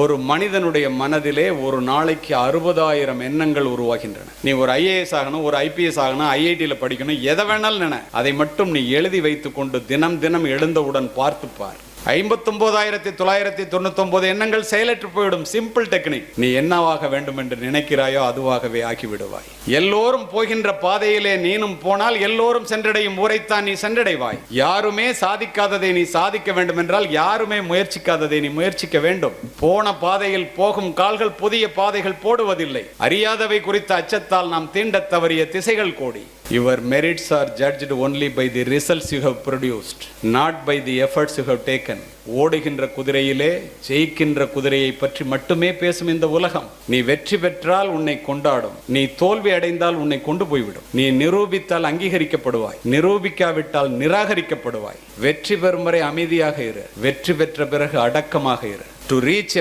ஒரு மனிதனுடைய மனதிலே ஒரு நாளைக்கு 60,000 எண்ணங்கள் உருவாகின்றன. நீ ஒரு IAS ஆகணும், ஒரு IPS ஆகணும், IITயில் படிக்கணும், எதை வேணாலும் நினை, அதை மட்டும் நீ எழுதி வைத்துக் கொண்டு தினம் தினம் எழுந்தவுடன் பார்த்துப்பார். 59,999 எண்ணங்கள் செயலற்று போய்விடும். Simple technique. நீ என்னவாக வேண்டும் என்று நினைக்கிறாயோ அதுவாகவே ஆகிவிடுவாய். எல்லோரும் போகின்ற பாதையிலே நீனும் போனால் எல்லோரும் சென்றடையும் ஊரைத்தான் நீ சென்றடைவாய். யாருமே சாதிக்காததை நீ சாதிக்க வேண்டும் என்றால் யாருமே முயற்சிக்காததை நீ முயற்சிக்க வேண்டும். போன பாதையில் போகும் கால்கள் புதிய பாதைகள் போடுவதில்லை. அறியாதவை குறித்த அச்சத்தால் நாம் தீண்ட தவறிய திசைகள் கோடி. Your merits are judged only by the results you have produced, not by the efforts you have taken. ஓடுகின்ற குதிரையிலே ஜெயிக்கின்ற குதிரையை பற்றி மட்டுமே பேசும் இந்த உலகம். நீ வெற்றி பெற்றால் உன்னை கொண்டாடும், நீ தோல்வி அடைந்தால் உன்னை கொண்டு போய்விடும். நீ நிரூபித்தால் அங்கீகரிக்கப்படுவாய், நிரூபிக்காவிட்டால் நிராகரிக்கப்படுவாய். வெற்றி பெறும் வரை அமைதியாக இரு, வெற்றி பெற்ற பிறகு அடக்கமாக இரு. To reach